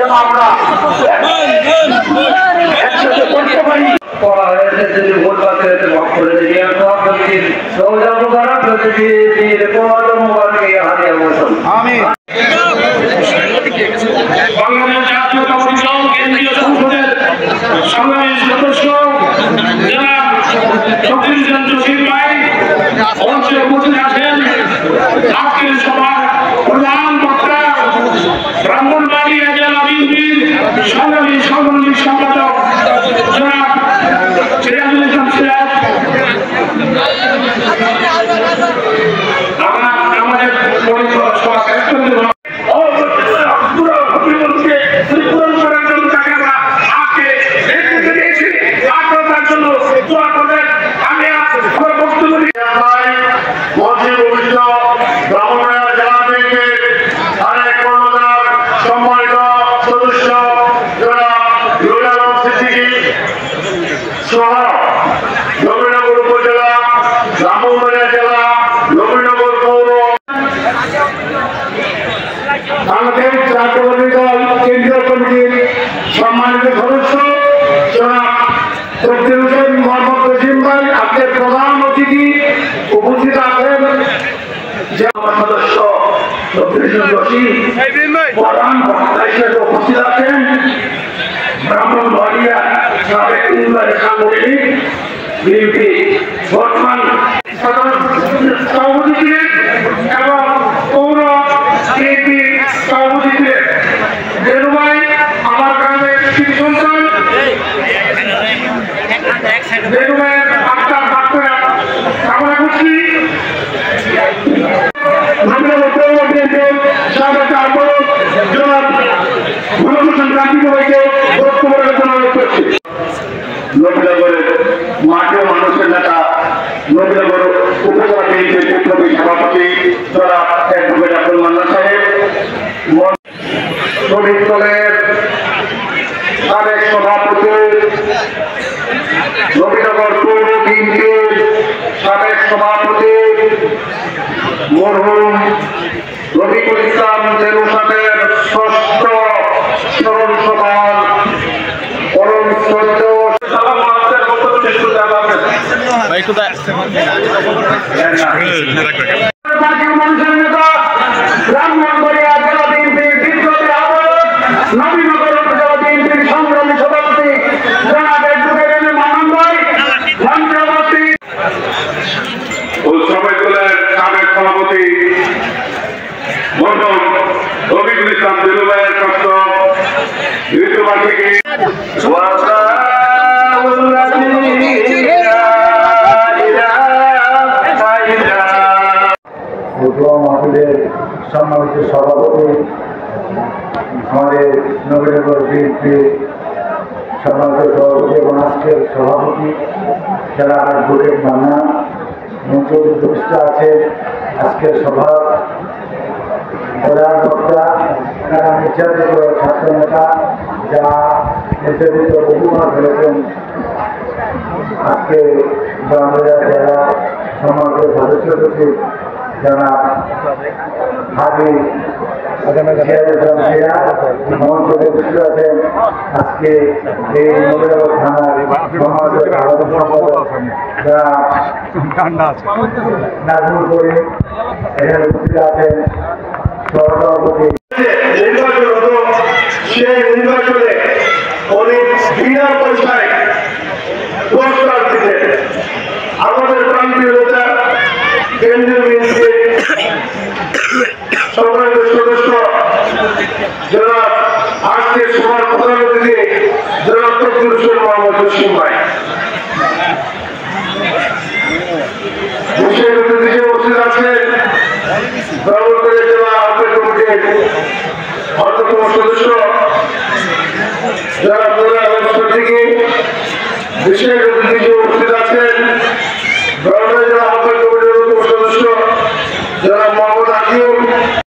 যেন আমরা একসাথে করতে পারি। করা হয়েছে যদি ভোট বাতিল মাফ করে দিয়ে আমিন। বাংলাদেশ জাতীয়তাবাদী দল কেন্দ্রীয় সংসদের সংগ্রামী সদস্য জনাব শফিউদ্দিন জসিম ভাই মঞ্চে উপস্থিত আছেন। আজকের সভার প্রধান বক্তা ব্রাহ্মণবাড়িয়া জেলা বিএনপির সংগ্রামী সাংগঠনিক সম্পাদক জনাব সিরাজুল ইসলাম সিরাজ। আমাদের সভা শেষ করে বাংলাদেশ জাতীয়তাবাদী দল কেন্দ্রীয় কমিটির সম্মানিত সদস্য জনাব শফিউল হোসেন মোহাম্মদ জসিম ভাই, আজকের প্রধান অতিথি উপস্থিত আছেন সদস্য শফিউল জসিম, প্রধান বক্তা হিসেবে উপস্থিত আছেন ব্রাহ্মণবাড়িয়া সাবেক সাংগঠনিক বিএনপি বর্তমান সভাপতি ছিলেন এবং পৌর বিএনপি সভাপতি ছিলেন। বেরুভাই আমার গ্রামের কৃষি সন্তান, বেরুভাইয়ের আত্মার ডাক্তার কামনা করছি। সাবেক আহ্বায়ক জনাব গুলাম হোসেন রাকিব ভাইকে বক্তব্য রাখার জন্য অনুরোধ করছি। নবীনগরের মাঠে মানুষের নেতা, নবীনগর উপজেলা বিএনপির বিপ্লবী সভাপতি জনাব অ্যাডভোকেট আব্দুল মান্নান সাহেব, শ্রমিক দলের সাবেক সভাপতি, নবীনগর পৌর বিএনপির সাবেক সভাপতি মরহুম রফিকুল ইসলাম জেরু সাহেবের ষষ্ঠ স্মরণ সভার পরম শ্রদ্ধেয় ব্রাহ্মণবাড়িয়া জেলা বিএনপির বিপ্লবী আহ্বায়ক, নবীনগর উপজেলা বিএনপির সংগ্রামী সভাপতি জনাব অ্যাডভোকেট মান্নান ভাই, মঞ্চবর্তী শ্রমিক দলের সাবেক সভাপতি মরহুম রফিকুল ইসলাম জেরু ভাইয়ের ষষ্ঠ মৃত্যুবার্ষিকী মাহফিলের সম্মানিত সভাপতি, আমাদের নবীনগর বিএনপি সম্মানিত সভাপতি এবং আজকের সভাপতি যারা অ্যাডভোকেট মান্নান, মঞ্চে উপস্থিত আছে আজকের সভা প্রধান বক্তা নির্যাতিত ছাত্র নেতা যারা নির্যাতিত বহুবার ফেলেছেন, আজকে ব্রাহ্মণবাড়িয়া জেলা সম্মানিত সদস্য সচিব জনাব হাজি মঞ্চে উপস্থিত আছেন আজকে এই নবীনগর থানার নাজমুল করিম, এখানে উপস্থিত আছেন সহসভাপতি। সেই নির্বাচনে অনেক বিনা পয়সায় পুরস্কার দিতেন আমাদের প্রান্তীয় নেতা, কেন্দ্রীয় বিএনপির সম্মানিত সদস্য জনাব আজকের সভার প্রধান অতিথি জনাব শফিউল হোসেন মোহাম্মদ জসিম ভাই, বিশেষ অতিথি হিসেবে উপস্থিত আছেন ব্রাহ্মণবাড়িয়া জেলা আহ্বায়ক কমিটির অন্যতম সদস্য জনাব নুরুল আলম সিদ্দিকী, বিশেষ অতিথি হিসেবে